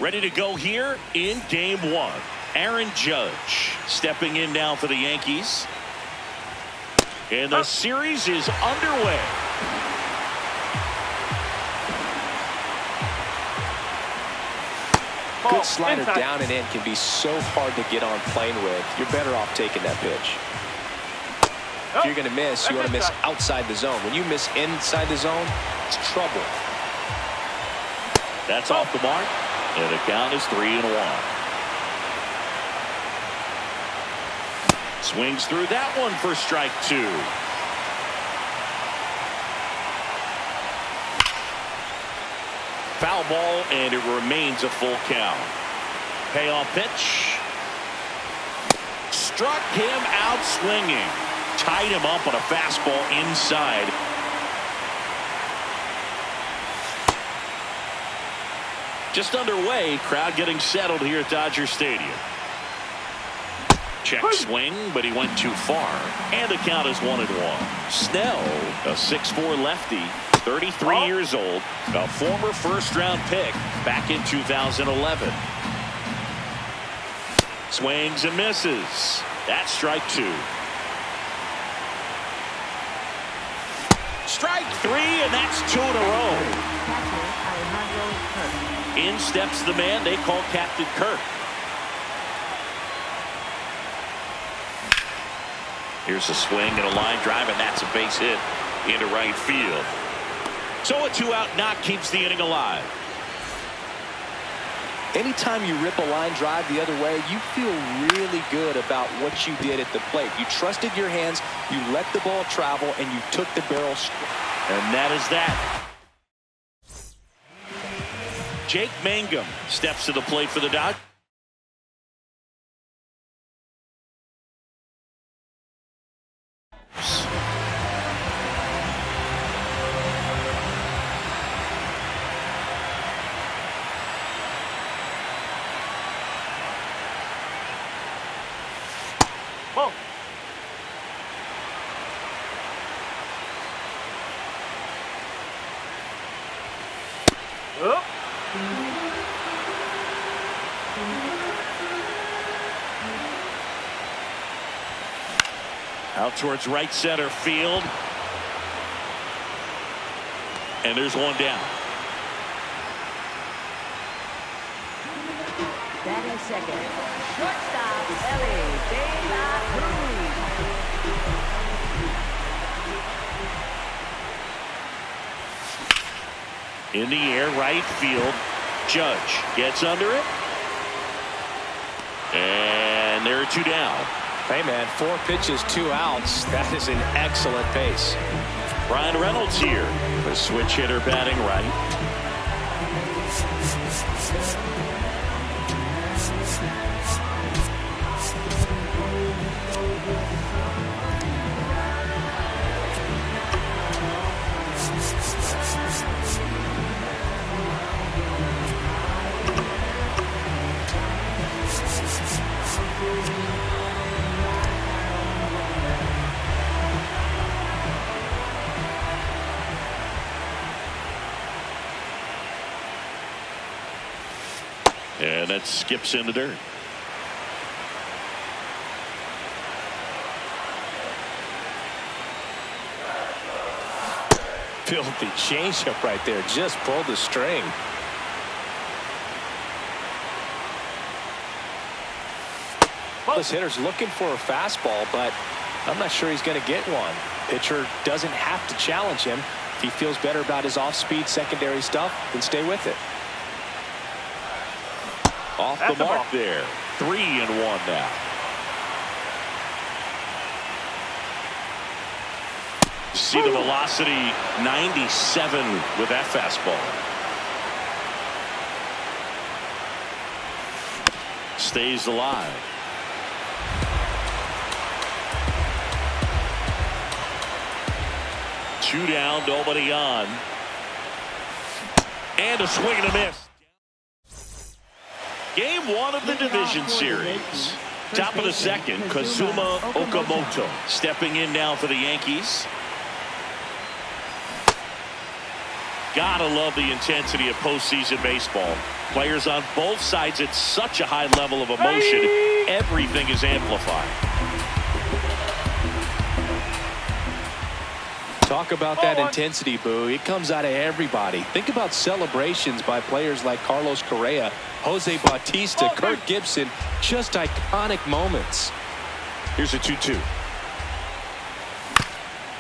Ready to go here in game one. Aaron Judge stepping in now for the Yankees. And the series is underway. Good slider down and in can be so hard to get on plane with. You're better off taking that pitch. If you're going to miss, you want to miss outside the zone. When you miss inside the zone, it's trouble. That's off the mark, and the count is 3-1. Swings through that one for strike two. Foul ball, and it remains a full count. Payoff pitch. Struck him out swinging. Tied him up on a fastball inside. Just underway. Crowd getting settled here at Dodger Stadium. Check swing, but he went too far. And the count is 1-1. Snell, a 6'4" lefty, 33 years old, a former first-round pick back in 2011. Swings and misses. That's strike two. Strike three, and that's 2 in a row. In steps the man they call Captain Kirk. Here's a swing and a line drive, and that's a base hit into right field. So a 2-out knock keeps the inning alive. Anytime you rip a line drive the other way, you feel really good about what you did at the plate. You trusted your hands, you let the ball travel, and you took the barrel. And that is that. Jake Mangum steps to the plate for the Dodgers. Whoa. Oh. Out towards right center field. And there's one down. Batting second, shortstop Elly De La Cruz. In the air, right field. Judge gets under it. And there are 2 down. Hey, man, 4 pitches, 2 outs. That is an excellent pace. Brian Reynolds here. The switch hitter batting right. And that skips in the dirt. Filthy changeup right there. Just pulled the string. This hitter's looking for a fastball, but I'm not sure he's going to get one. Pitcher doesn't have to challenge him. If he feels better about his off-speed secondary stuff, then stay with it. Off the mark there. 3-1 now. See the velocity, 97 with that fastball. Stays alive. Two down, nobody on. And a swing and a miss. Game one of the division series. Top of the second, Kazuma Okamoto stepping in now for the Yankees. Gotta love the intensity of postseason baseball. Players on both sides at such a high level of emotion. Everything is amplified. Talk about that intensity, Boo. It comes out of everybody. Think about celebrations by players like Carlos Correa, Jose Bautista, Kirk Gibson. Just iconic moments. Here's a 2-2.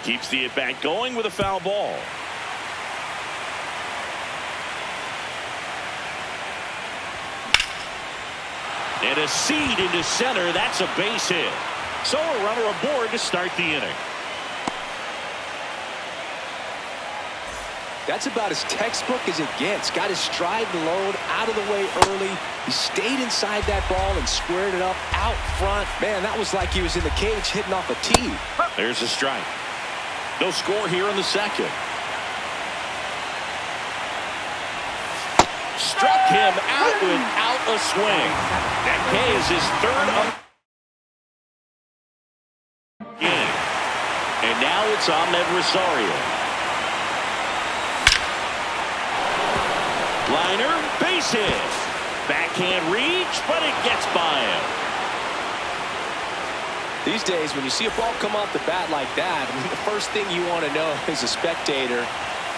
Keeps the at-bat going with a foul ball. And a seed into center. That's a base hit. So a runner aboard to start the inning. That's about as textbook as it gets. Got his stride and load out of the way early. He stayed inside that ball and squared it up out front. Man, that was like he was in the cage hitting off a tee. There's a strike. No score here in the second. Struck him out without a swing. That K is his third up game. And now it's Ahmed Rosario. Liner, base hit. Backhand reach, but it gets by him. These days, when you see a ball come off the bat like that, I mean, the first thing you want to know as a spectator,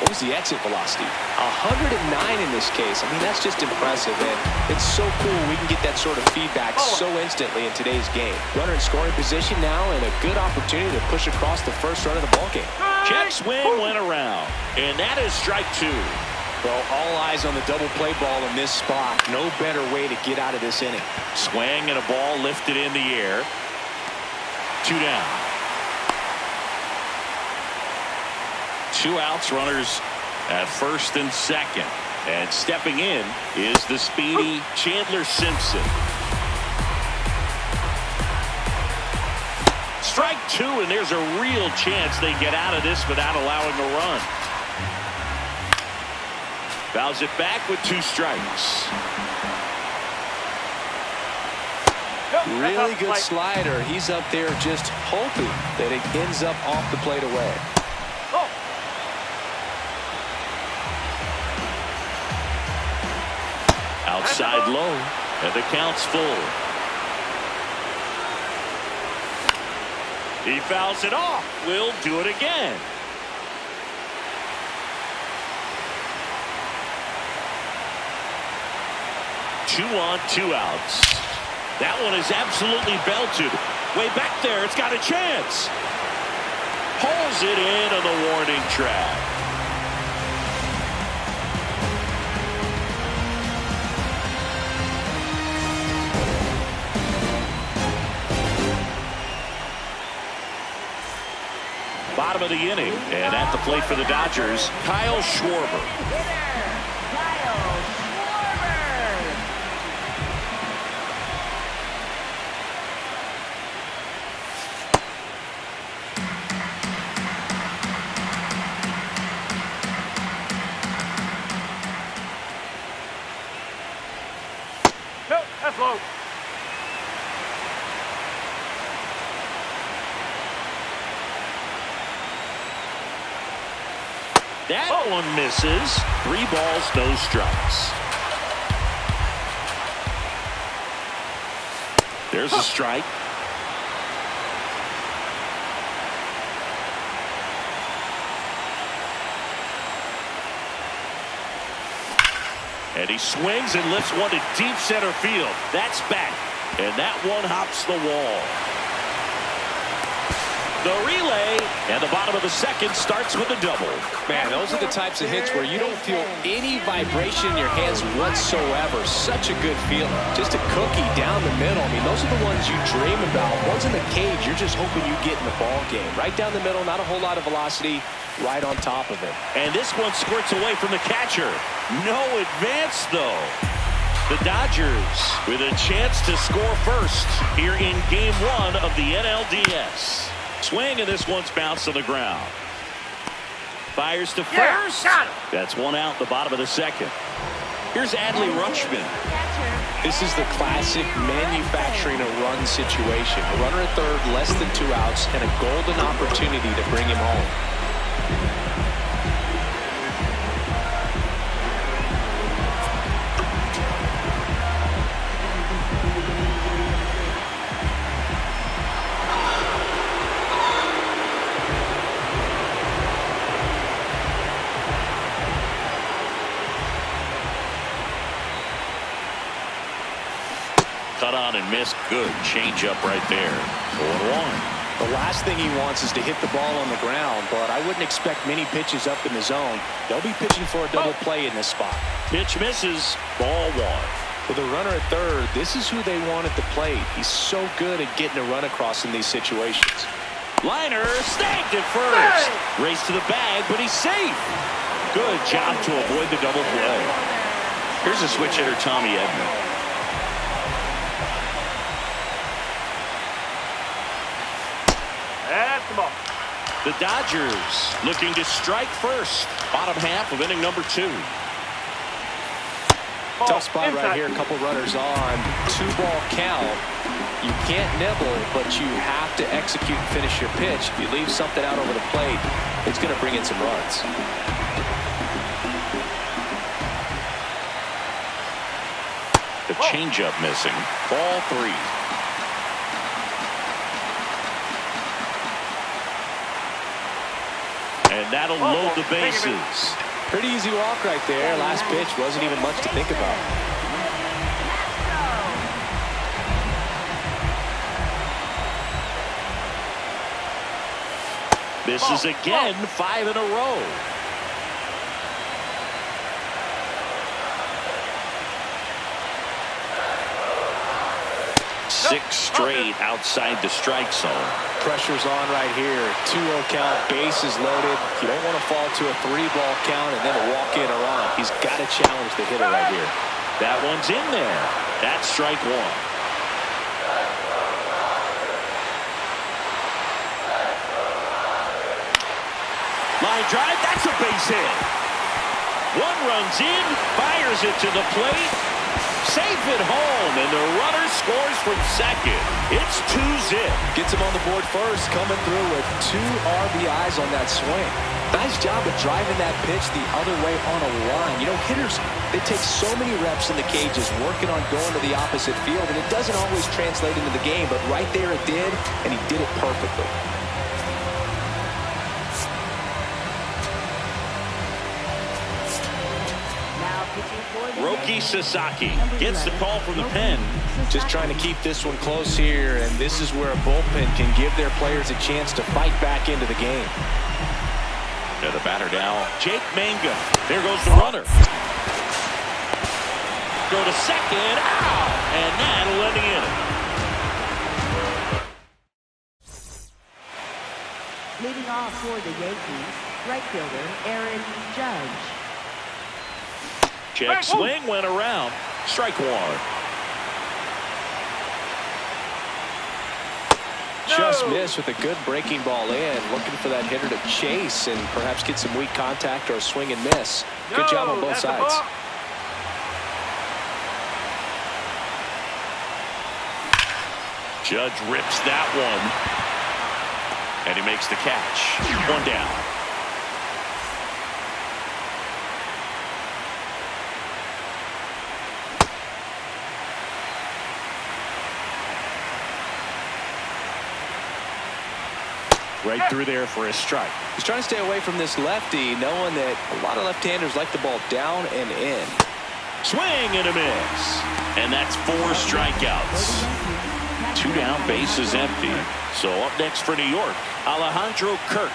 what was the exit velocity? 109 in this case. I mean, that's just impressive, and it's so cool we can get that sort of feedback so instantly in today's game. Runner in scoring position now, and a good opportunity to push across the first run of the ballgame. Check swing went around, and that is strike two. Well, all eyes on the double play ball in this spot. No better way to get out of this inning. Swing and a ball lifted in the air. 2 down. 2 outs, runners at first and second. And stepping in is the speedy Chandler Simpson. Strike 2, and there's a real chance they get out of this without allowing a run. Fouls it back with 2 strikes. Really good slider. He's up there just hoping that it ends up off the plate away. Outside low, and the count's full. He fouls it off. We'll do it again. Two on, 2 outs. That one is absolutely belted. Way back there, it's got a chance. Pulls it in on the warning track. Bottom of the inning, and at the plate for the Dodgers, Kyle Schwarber. That's low. That one misses. 3 balls, no strikes. There's a strike. And he swings and lifts one to deep center field. That's back. And that one hops the wall. The relay, and the bottom of the second starts with a double. Man, those are the types of hits where you don't feel any vibration in your hands whatsoever. Such a good feeling. Just a cookie down the middle. I mean, those are the ones you dream about. Ones in the cage, you're just hoping you get in the ball game. Right down the middle, not a whole lot of velocity, right on top of it. And this one squirts away from the catcher. No advance, though. The Dodgers with a chance to score first here in Game 1 of the NLDS. Swing, and this one's bounced to the ground. Fires to first. That's 1 out, the bottom of the second. Here's Adley Rutschman. This is the classic manufacturing a run situation. A runner at third, less than 2 outs, and a golden opportunity to bring him home. cut on and miss. Good changeup right there. 0-1. The last thing he wants is to hit the ball on the ground, but I wouldn't expect many pitches up in the zone. They'll be pitching for a double play in this spot. Pitch misses. Ball 1. With a runner at third, this is who they want at the plate. He's so good at getting a run across in these situations. Liner snagged at first. Race to the bag, but he's safe. Good job to avoid the double play. Here's a switch hitter, Tommy Edman. That's the ball. The Dodgers looking to strike first. Bottom half of inning number 2. Tough spot right here. A couple runners on. 2-ball count. You can't nibble, but you have to execute and finish your pitch. If you leave something out over the plate, it's going to bring in some runs. The changeup missing. Ball 3. And that'll load the bases. Pretty easy walk right there. Last pitch wasn't even much to think about. Misses again, 5 in a row. Six straight outside the strike zone. Pressure's on right here. 2-0 count, bases loaded. You don't want to fall to a 3-ball count and then a walk-in or on. He's got to challenge the hitter right here. That one's in there. That's strike 1. Line drive, that's a base hit. One runs in, fires it to the plate. Safe at home, and the runner scores from second. It's 2-zip. Gets him on the board first, coming through with 2 RBIs on that swing. Nice job of driving that pitch the other way on a line. You know, hitters, they take so many reps in the cages working on going to the opposite field, and it doesn't always translate into the game, but right there it did, and he did it perfectly. Roki Sasaki gets the call from the pen. Just trying to keep this one close here, and this is where a bullpen can give their players a chance to fight back into the game. Yeah, the batter now, Jake Mangum. There goes the runner. Go to second, out, and that'll end the inning. Leading off for the Yankees, right fielder Aaron Judge. Check swing, went around. Strike 1. Just missed with a good breaking ball in. Looking for that hitter to chase and perhaps get some weak contact or a swing and miss. Good job on both sides. Judge rips that one. And he makes the catch. 1 down. Right through there for a strike. He's trying to stay away from this lefty, knowing that a lot of left-handers like the ball down and in. Swing and a miss. And that's 4 strikeouts. 2 down, bases empty. So up next for New York, Alejandro Kirk.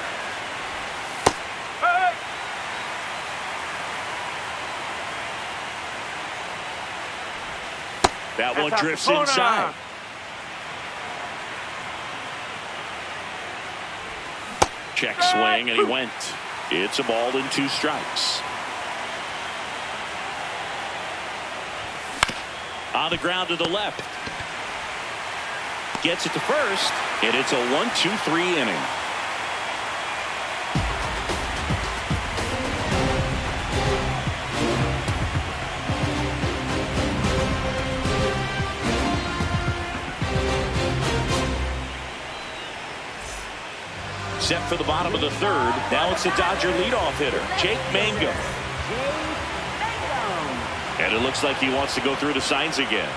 That one drifts inside. Check swing, and he went. It's a ball and 2 strikes. On the ground to the left. Gets it to first, and it's a 1-2-3 inning. Set for the bottom of the 3rd. Now it's the Dodger leadoff hitter, Jake Mangum. And it looks like he wants to go through the signs again.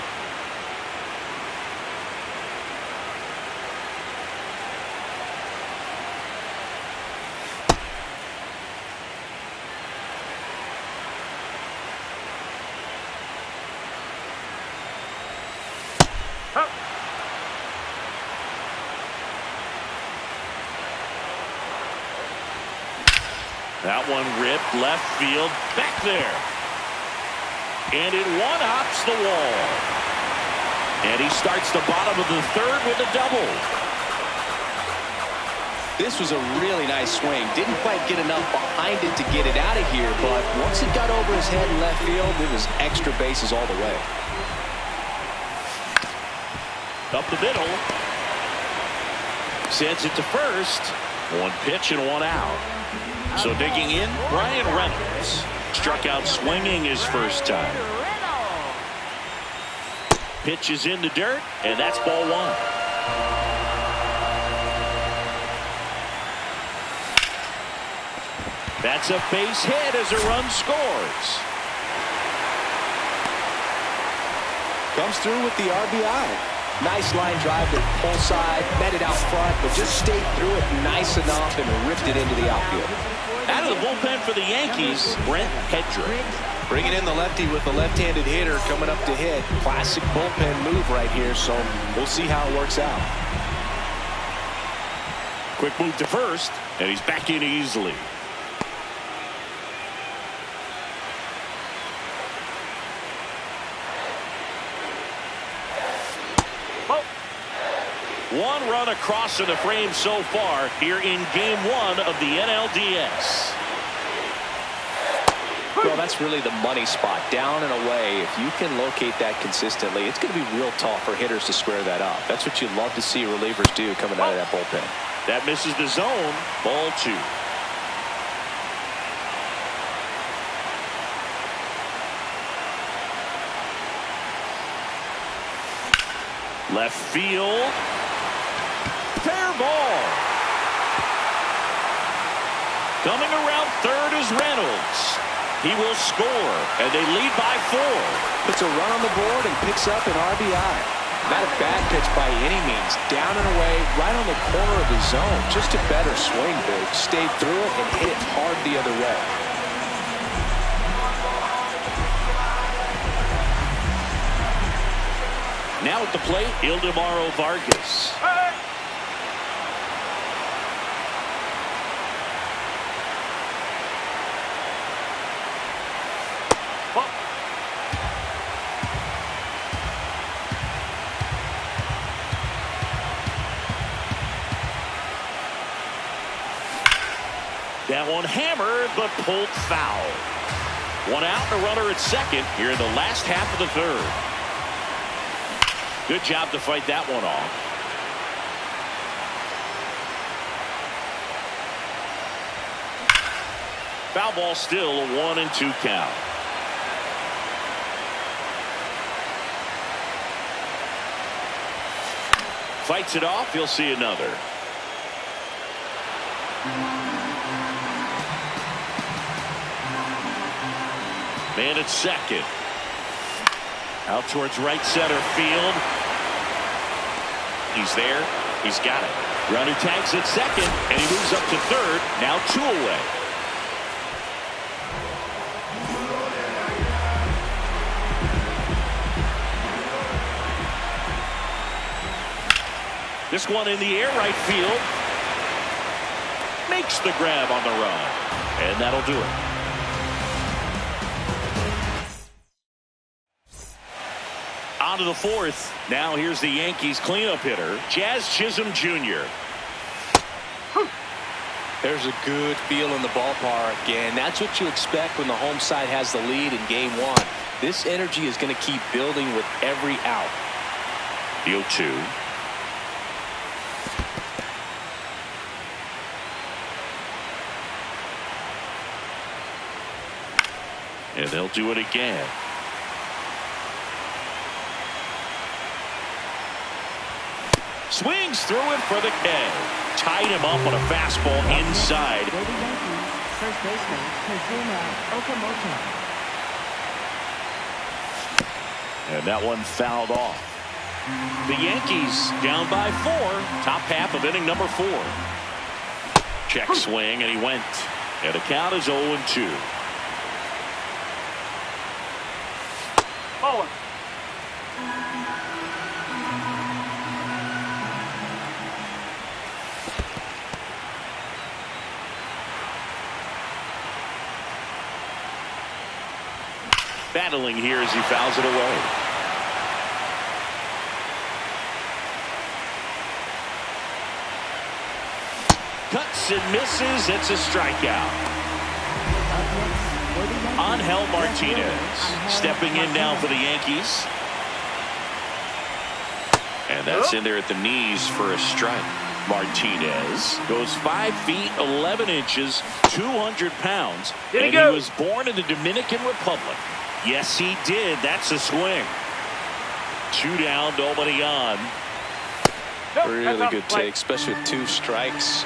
That one ripped left field, back there. And it one-hops the wall. And he starts the bottom of the third with a double. This was a really nice swing. Didn't quite get enough behind it to get it out of here, but once it got over his head in left field, it was extra bases all the way. Up the middle. Sends it to first. One pitch and one out. So digging in, Bryan Reynolds. Struck out swinging his first time. Pitch is in the dirt, and that's ball one. That's a base hit as a run scores. Comes through with the RBI. Nice line drive to pull side, met it out front, but just stayed through it nice enough and ripped it into the outfield. Out of the bullpen for the Yankees, Brent Hedrick. Bringing in the lefty with the left-handed hitter coming up to hit. Classic bullpen move right here, so we'll see how it works out. Quick move to first, and he's back in easily. One run across in the frame so far here in game one of the NLDS. Well, that's really the money spot, down and away. If you can locate that consistently, it's going to be real tough for hitters to square that up. That's what you love to see relievers do coming out of that bullpen. That misses the zone. Ball two. Left field. Fair ball. Coming around third is Reynolds. He will score, and they lead by 4. Puts a run on the board and picks up an RBI. Not a bad pitch by any means. Down and away, right on the corner of the zone. Just a better swing, Big. Stayed through it and hit it hard the other way. Now at the plate, Ildemaro Vargas. That one hammered, but pulled foul. One out and a runner at second here in the last half of the third. Good job to fight that one off. Foul ball still, a 1-2 count. Fights it off, you'll see another. Man at second. Out towards right center field. He's there. He's got it. Runner tags at second, and he moves up to third. Now 2 away. This one in the air, right field. Makes the grab on the run. And that'll do it. On to the fourth. Now here's the Yankees cleanup hitter, Jazz Chisholm Jr. There's a good feel in the ballpark, and that's what you expect when the home side has the lead in game one. This energy is going to keep building with every out. The 0-2. And they'll do it again. Swings through it for the K. Tied him up on a fastball inside. First baseman, Kazuma Okamoto. And that one fouled off. The Yankees down by 4. Top half of inning number 4. Check swing, and he went. And the count is 0-2. Ball one. battling here as he fouls it away. Cuts and misses. It's a strikeout. Angel Martinez stepping in now for the Yankees. And that's in there at the knees for a strike. Martinez goes 5 feet 11 inches, 200 pounds. And he was born in the Dominican Republic. Yes, he did. That's a swing. 2 down, nobody on. Really good take, especially with 2 strikes.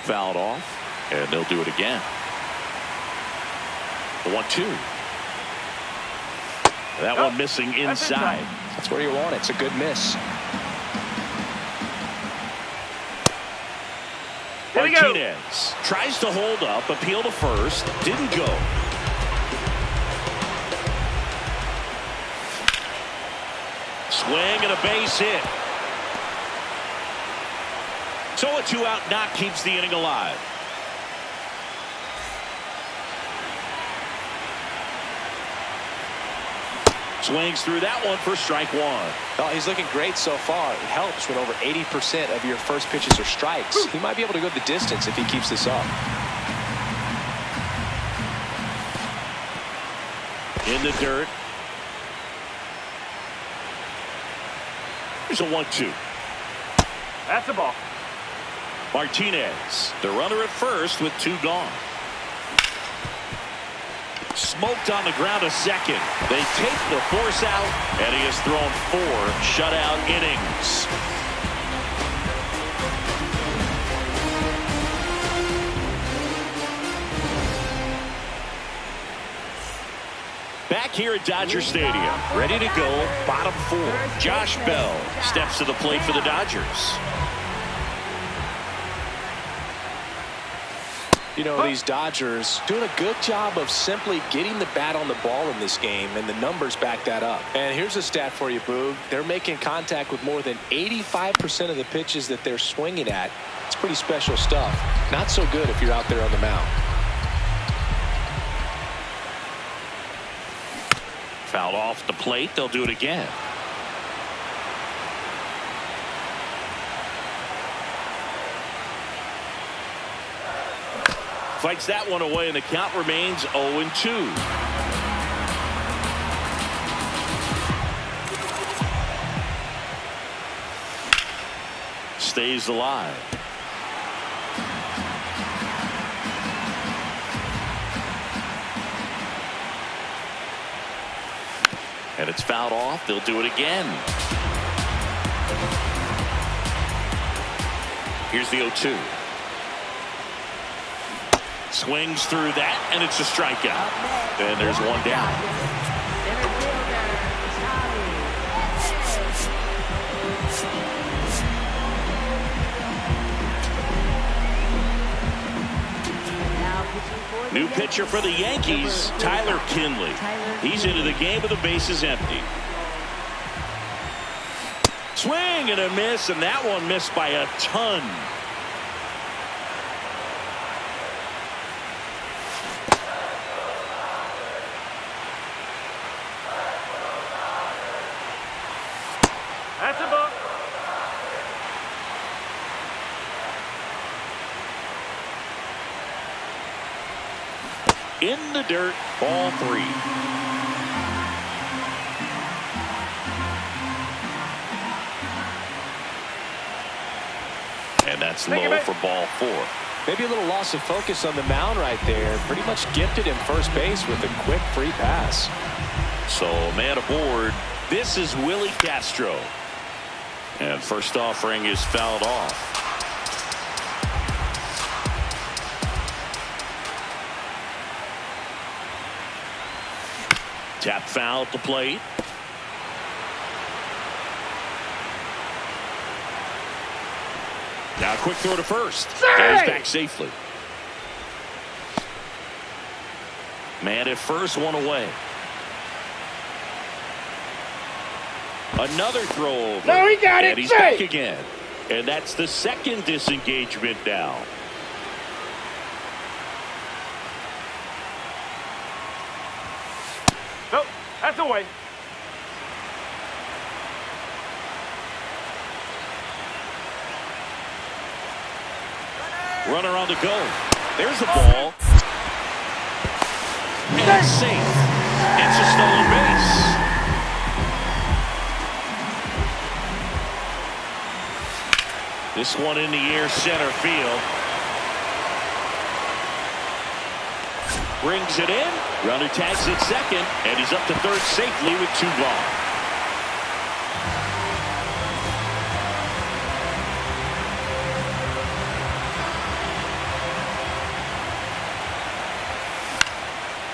Fouled off, and they'll do it again. The 1-2. That one missing inside. That's where you want it. It's a good miss. Martinez tries to hold up, appeal to first, didn't go. Swing and a base hit. So a 2-out knock keeps the inning alive. Swings through that one for strike 1. Well, he's looking great so far. It helps when over 80% of your first pitches are strikes. He might be able to go the distance if he keeps this up. In the dirt. Here's a 1-2. That's a ball. Martinez, the runner at first with 2 gone. Smoked on the ground to second. They take the force out, and he has thrown 4 shutout innings. Back here at Dodger Stadium, ready to go, bottom 4. Josh Bell steps to the plate for the Dodgers. You know, these Dodgers doing a good job of simply getting the bat on the ball in this game, and the numbers back that up. And here's a stat for you, Boog. They're making contact with more than 85% of the pitches that they're swinging at. It's pretty special stuff. Not so good if you're out there on the mound. Fouled off the plate. They'll do it again. Fights that one away, and the count remains 0-2. Stays alive. And it's fouled off. They'll do it again. Here's the 0-2. Swings through that, and it's a strikeout. And there's 1 down. New pitcher for the Yankees, Tyler Kinley. He's into the game with the bases empty. Swing and a miss, and that one missed by a ton. That's a ball. In the dirt, ball 3. And that's low for ball 4. Maybe a little loss of focus on the mound right there. Pretty much gifted him first base with a quick free pass. So man aboard. This is Willie Castro. And first offering is fouled off. Tap foul at the plate. Now a quick throw to first. Goes back safely. Man at first, 1 away. Another throw over. No, he got it. And he's back again. And that's the second disengagement now. That's away. Runner on the go. There's the ball. And it's safe. It's a stolen base. This one in the air, center field. Brings it in. Runner tags at second, and he's up to third safely with 2 gone.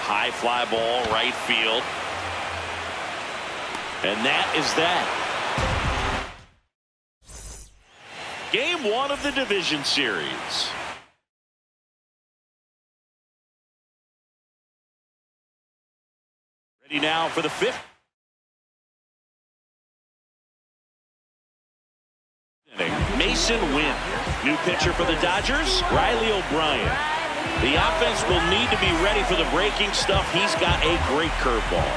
High fly ball, right field. And that is that. Game 1 of the division series. Ready now for the 5th. Mason Wynn, new pitcher for the Dodgers, Riley O'Brien. The offense will need to be ready for the breaking stuff. He's got a great curveball.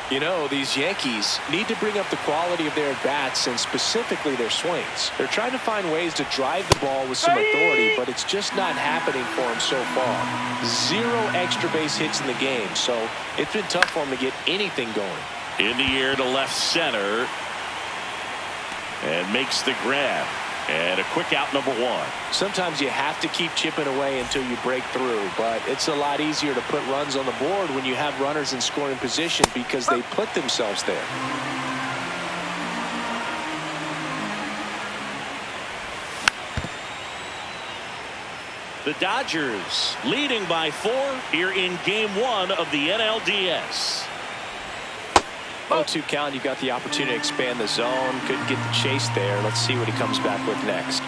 You know, these Yankees need to bring up the quality of their at-bats and specifically their swings. They're trying to find ways to drive the ball with some authority, but it's just not happening for them so far. 0 extra base hits in the game, so it's been tough for them to get anything going. In the air to left center. And makes the grab. And a quick out, number 1. Sometimes you have to keep chipping away until you break through, but it's a lot easier to put runs on the board when you have runners in scoring position because they put themselves there. The Dodgers leading by 4 here in game 1 of the NLDS. 0-2 count. You got the opportunity to expand the zone. Couldn't get the chase there. Let's see what he comes back with next.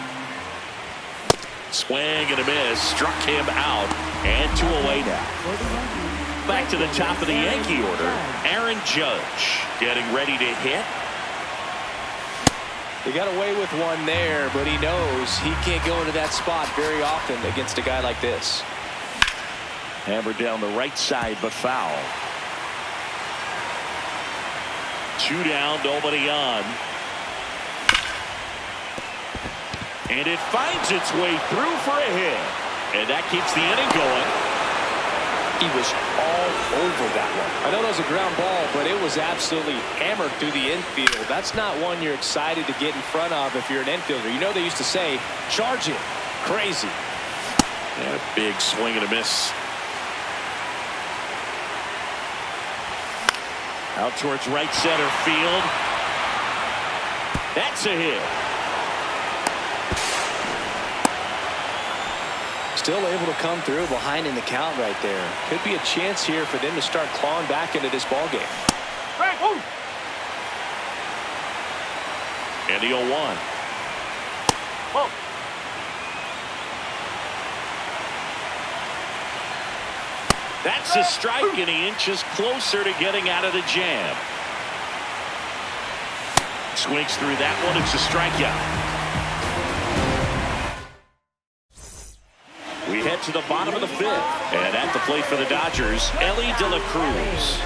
Swing and a miss. Struck him out. And 2 away now. Back to the top of the Yankee order. Aaron Judge getting ready to hit. They got away with one there, but he knows he can't go into that spot very often against a guy like this. Hammered down the right side, but foul. 2 down, nobody on. And it finds its way through for a hit. And that keeps the inning going. He was all over that one. I know that was a ground ball, but it was absolutely hammered through the infield. That's not one you're excited to get in front of if you're an infielder. You know they used to say, charge it. Crazy. And a big swing and a miss. Out towards right center field. That's a hit. Still able to come through behind in the count right there. Could be a chance here for them to start clawing back into this ball game. And the 0-1. Oh. That's a strike, and he inches closer to getting out of the jam. Swings through that one. It's a strikeout. We head to the bottom of the 5th. And at the plate for the Dodgers, Elly De La Cruz.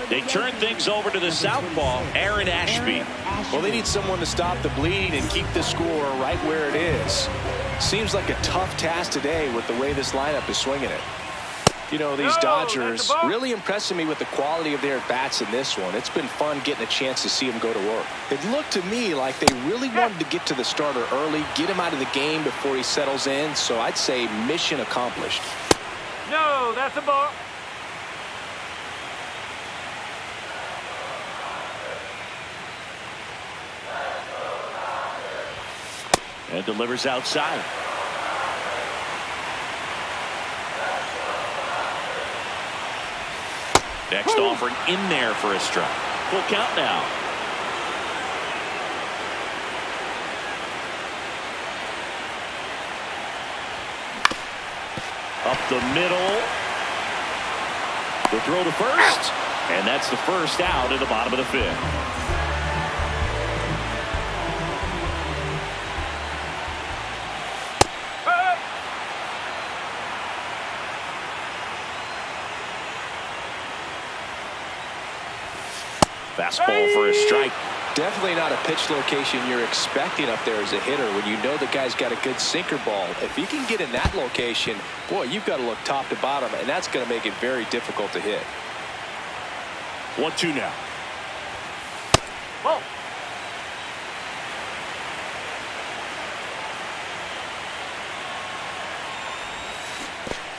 They turn things over to the southpaw, Aaron Ashby. Well, they need someone to stop the bleed and keep the score right where it is. Seems like a tough task today with the way this lineup is swinging it. You know, these Dodgers really impressing me with the quality of their bats in this one. It's been fun getting a chance to see them go to work. It looked to me like they really wanted to get to the starter early, get him out of the game before he settles in. So I'd say mission accomplished. No, that's a ball. And delivers outside. Next offering in there for a strike. Full count now. Up the middle. The throw to first. And that's the first out in the bottom of the 5th. Fastball for a strike. Definitely not a pitch location you're expecting up there as a hitter when you know the guy's got a good sinker ball. If he can get in that location, boy, you've got to look top to bottom, and that's going to make it very difficult to hit. 1-2 now. Ball.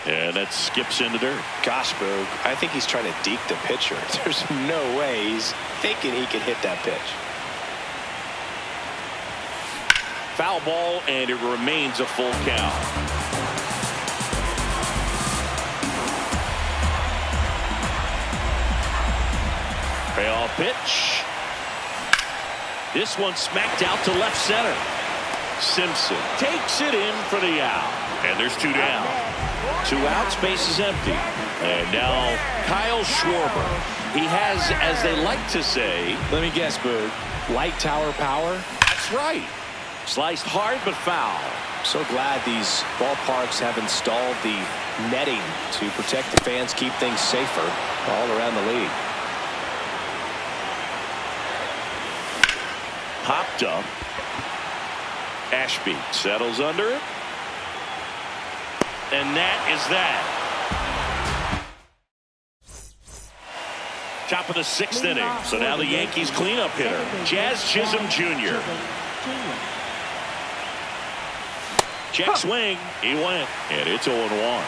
And that skips into dirt. Gosh, Boog, I think he's trying to deke the pitcher. There's no way he's thinking he can hit that pitch. Foul ball, and it remains a full count. Payoff pitch. This one smacked out to left center. Simpson takes it in for the out. And there's 2 down. 2 outs, base is empty. And now Kyle Schwarber. He has, as they like to say, Let me guess, Boog, light tower power? that's right. Sliced hard but foul. So glad these ballparks have installed the netting to protect the fans, keep things safer all around the league. Popped up. Ashby settles under it. And that is that. Top of the 6th inning. So now the Yankees cleanup hitter, Jazz Chisholm Jr. Check swing. He went. And it's 0-1.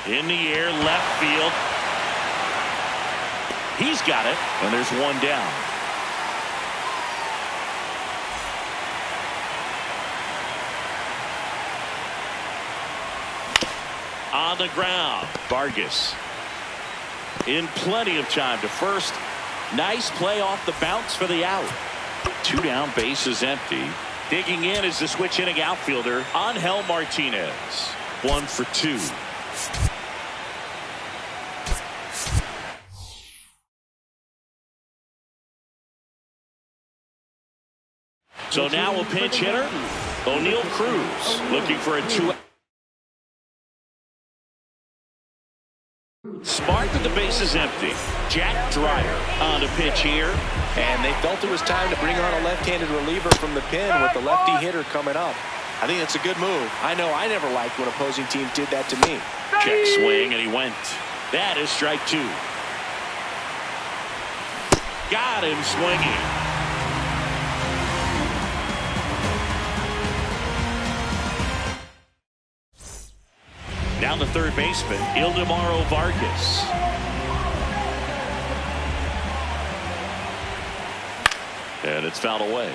In the air, left field. He's got it. And there's 1 down. On the ground, Vargas in plenty of time to first. Nice play off the bounce for the out. 2 down, base is empty. Digging in is the switch hitting outfielder Angel Martinez. 1 for 2. So now a pinch hitter, O'Neal Cruz, looking for a 2. Smart with the bases empty. Jack Dreyer on the pitch here. And they felt it was time to bring on a left-handed reliever from the pen with the lefty hitter coming up. I think it's a good move. I know I never liked when opposing teams did that to me. Check swing, and he went. That is strike 2. Got him swinging. Down the third baseman, Ildemaro Vargas. And it's fouled away.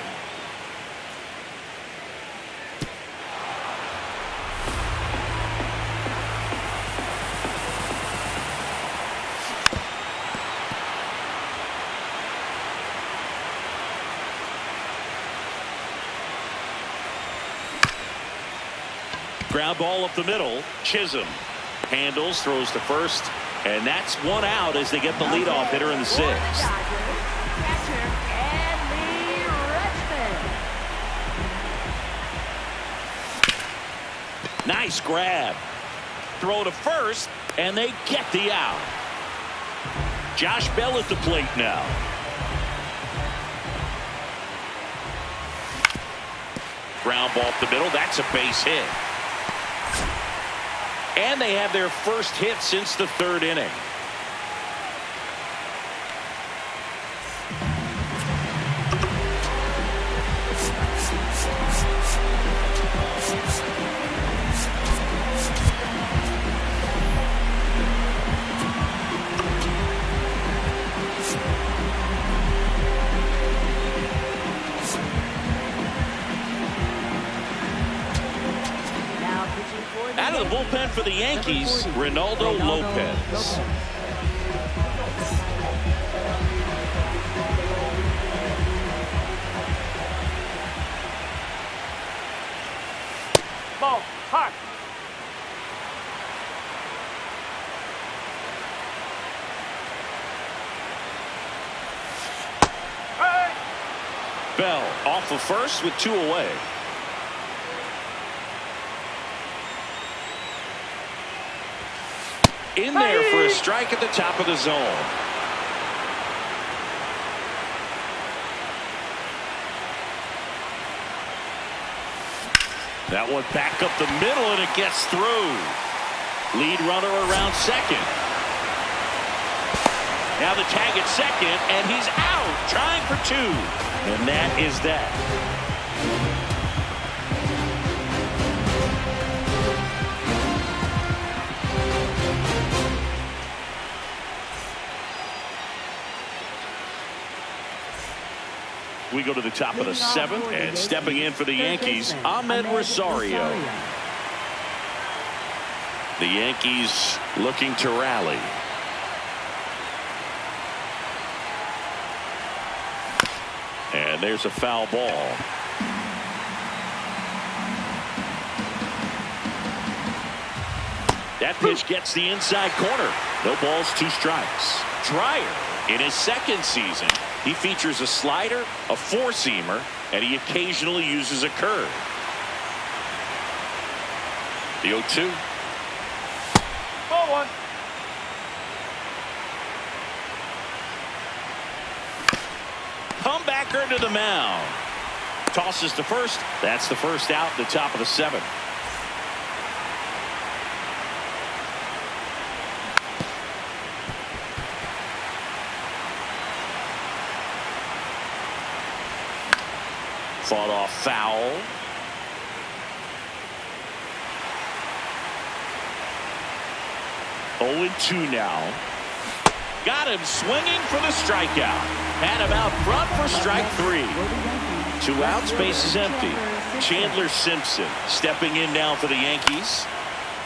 Ground ball up the middle. Chisholm handles, throws to first, and that's 1 out as they get the leadoff hitter in the 6th. Nice grab. Throw to first, and they get the out. Josh Bell at the plate now. Ground ball up the middle. That's a base hit. And they have their first hit since the 3rd inning. Out of the bullpen for the Yankees, Ronaldo Lopez. Ball. Hot. Hey. Bell off of first with 2 away. In there for a strike at the top of the zone. That one back up the middle, and it gets through. Lead runner around second. Now the tag at second, and he's out, trying for two. And that is that. We go to the top of the seventh, and stepping in for the Yankees, Ahmed Rosario. The Yankees looking to rally. And there's a foul ball. That pitch gets the inside corner. No balls, 2 strikes. Dreyer, in his second season, he features a slider, a four-seamer, and he occasionally uses a curve. The 0-2. Ball 1. Comebacker to the mound. Tosses to first. That's the first out, the top of the seventh. Fought off foul. Oh, 2 now. Got him swinging for the strikeout. Had him out front for strike 3. 2 outs, base is empty. Chandler Simpson stepping in now for the Yankees.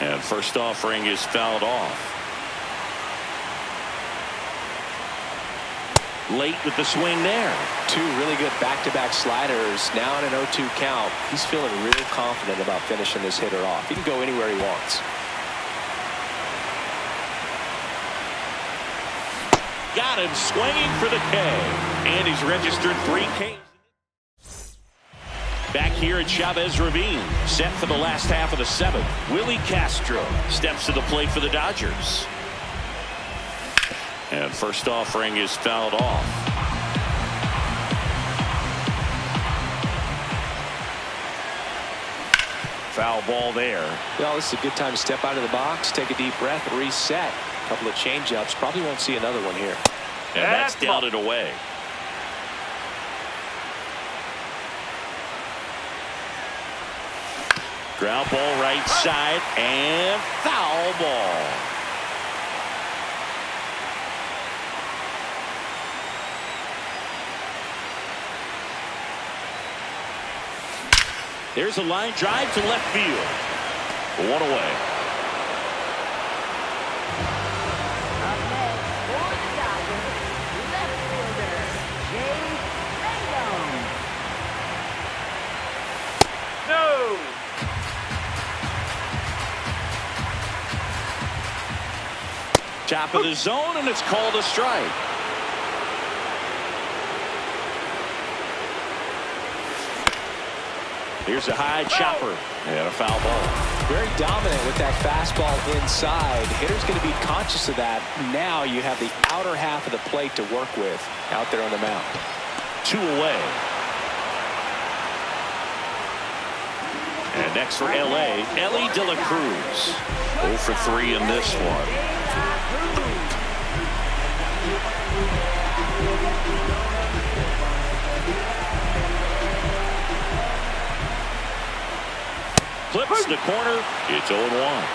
And first offering is fouled off. Late with the swing there. 2 really good back-to-back sliders. Now in an 0-2 count. He's feeling real confident about finishing this hitter off. He can go anywhere he wants. Got him swinging for the K. And he's registered 3 Ks. Back here at Chavez Ravine. Set for the last half of the 7th. Willie Castro steps to the plate for the Dodgers. And first offering is fouled off. Foul ball there. Well, this is a good time to step out of the box, take a deep breath, and reset. A couple of change-ups. Probably won't see another one here. And that's down and away. Ground ball right side, and foul ball. There's a line drive to left field. 1 away. Up next for the Dodgers, left fielder, Jay Random. No. Top of the zone, and it's called a strike. Here's a high chopper and a foul ball. Very dominant with that fastball inside. Hitter's going to be conscious of that. Now you have the outer half of the plate to work with out there on the mound. 2 away. And next for L.A., Elly De La Cruz. 0 for 3 in this one. Flips the corner. It's 0-1.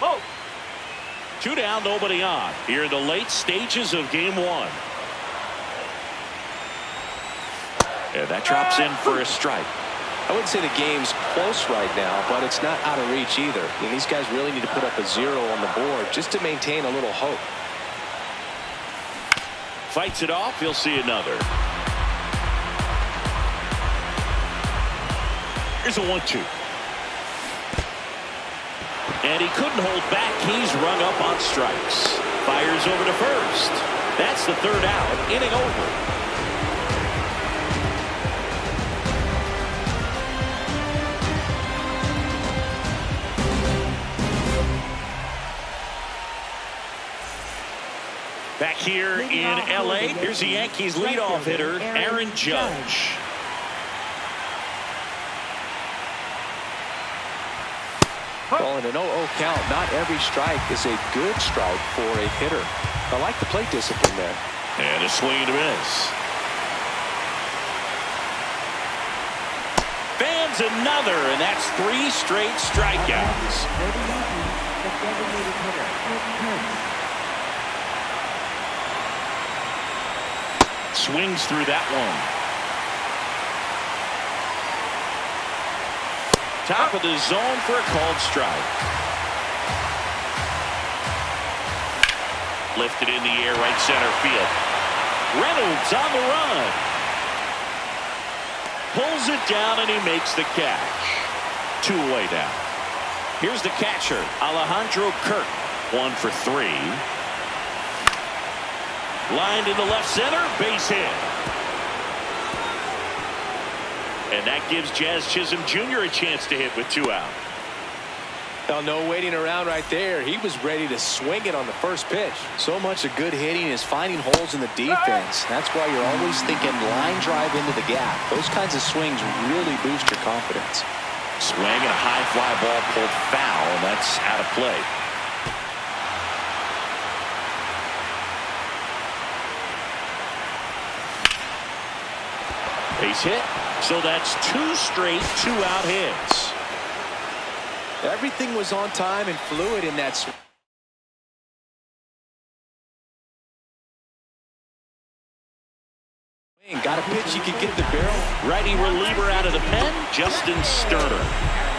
Oh. 2 down, nobody on. Here in the late stages of game 1. And that drops in for a strike. I wouldn't say the game's close right now, but it's not out of reach either. I mean, these guys really need to put up a 0 on the board just to maintain a little hope. Fights it off. He'll see another. Here's a 1-2. And he couldn't hold back. He's rung up on strikes. Fires over to first. That's the 3rd out. Inning over. Back here in L.A., here's the Yankees leadoff hitter, Aaron Judge. Well, in an 0-0 count, not every strike is a good strike for a hitter. I like the plate discipline there. And a swing and a miss. Fans another, and that's 3 straight strikeouts. For the Yankees, the designated hitter, Nick Pence. Swings through that one. Top of the zone for a called strike. Lifted in the air, right center field. Reynolds on the run. Pulls it down and he makes the catch. 2 away now. Here's the catcher, Alejandro Kirk. 1 for 3. Lined into left center, base hit. And that gives Jazz Chisholm Jr. a chance to hit with 2 out. Now, no waiting around right there. He was ready to swing it on the first pitch. So much of good hitting is finding holes in the defense. That's why you're always thinking line drive into the gap. Those kinds of swings really boost your confidence. Swing and a high fly ball pulled foul, and that's out of play. Base hit. So that's 2 straight 2-out hits. Everything was on time and fluid in that swing. Got a pitch, you could get the barrel. Righty reliever out of the pen, Justin Sterner.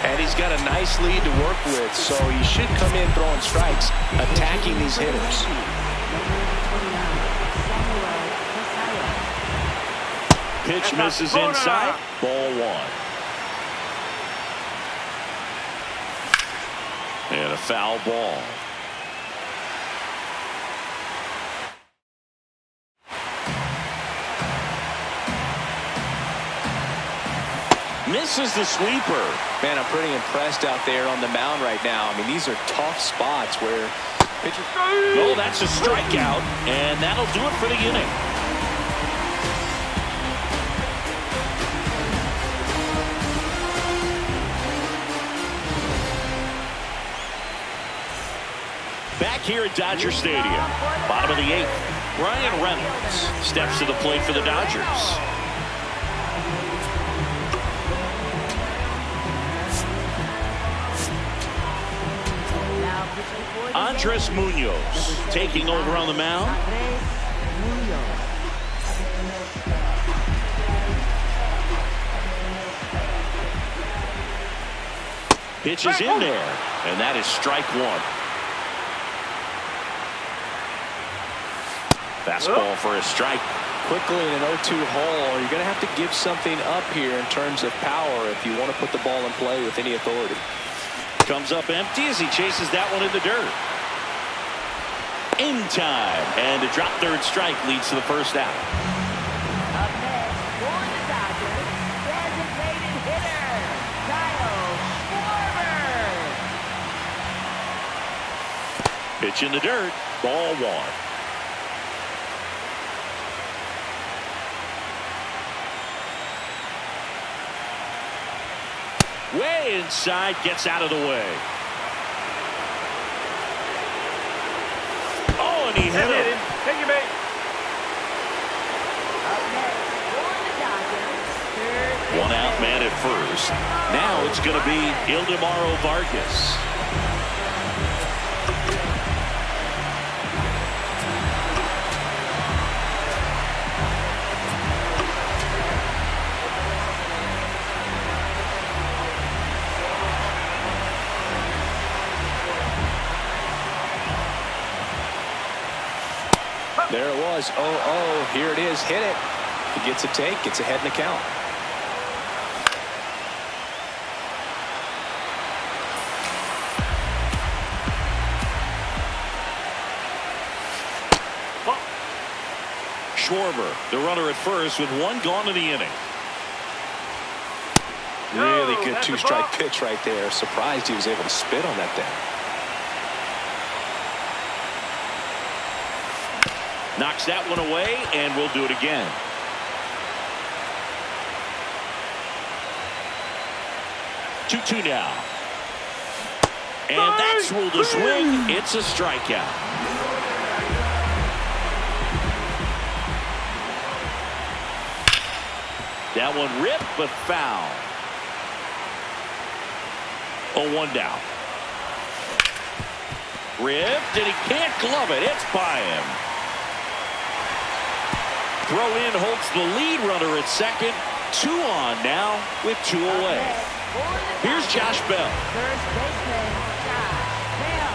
And he's got a nice lead to work with, so he should come in throwing strikes, attacking these hitters. Pitch misses inside. Ball 1. And a foul ball. Misses the sweeper. Man, I'm pretty impressed out there on the mound right now. I mean, these are tough spots where pitchers... Oh, that's a strikeout, and that'll do it for the inning. Back here at Dodger Stadium, bottom of the 8th, Ryan Reynolds steps to the plate for the Dodgers. Andres Munoz taking over on the mound. Pitch is in there, and that is strike 1. Fastball for a strike. Quickly in an 0-2 hole, you're going to have to give something up here in terms of power if you want to put the ball in play with any authority. Comes up empty as he chases that one in the dirt. In time, and a drop third strike leads to the first out. Up next for the Dodgers, designated hitter, Kyle Schwarber. Pitch in the dirt, ball 1. Way inside, gets out of the way. Oh, and he hit him. Take your bait. Up next for the Dodgers, third 1 out man at first. Now it's going to be Ildemaro Vargas. There it was. 0-0. Here it is. Hit it. He gets a take. Gets ahead in the count. Schwarber, the runner at first, with 1 gone in the inning. Really good that's a 2-strike ball. pitch right there. Surprised he was able to spit on that thing. Knocks that one away, and we'll do it again. Two now. And that's ruled a swing. It's a strikeout. That one ripped, but foul. 0-1 down. Ripped, and he can't glove it. It's by him. Throw in holds the lead runner at second. 2 on now with 2 away. Here's Josh Bell. First baseman, Josh Bell.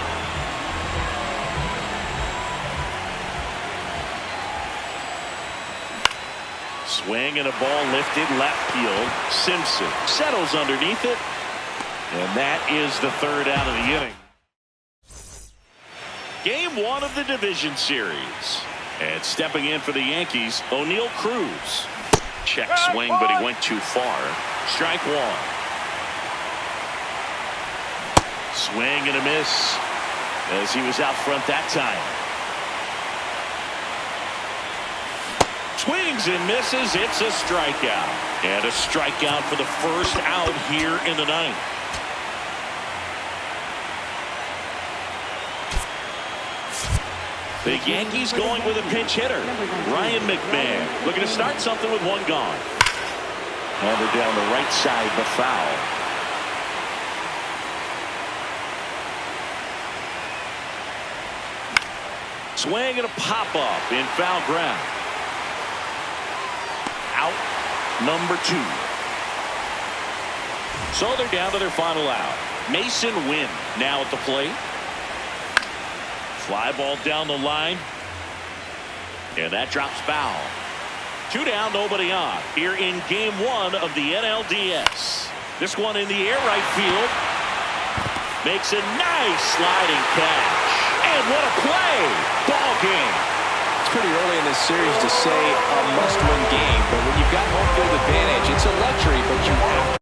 Swing and a ball lifted left field. Simpson settles underneath it. And that is the 3rd out of the inning. Game 1 of the division series. And stepping in for the Yankees, O'Neal Cruz. Check swing, but he went too far. Strike 1. Swing and a miss as he was out front that time. Swings and misses. It's a strikeout. And a strikeout for the first out here in the 9th. The Yankees going with a pinch hitter. Ryan McMahon looking to start something with 1 gone. Over down the right side, the foul. Swing and a pop-up in foul ground. Out number 2. So they're down to their final out. Mason Wynn now at the plate. Fly ball down the line. And that drops foul. 2 down, nobody on. Here in game 1 of the NLDS. This one in the air right field. Makes a nice sliding catch. And what a play. Ball game. It's pretty early in this series to say a must-win game, but when you've got home field advantage, it's a luxury, but you have to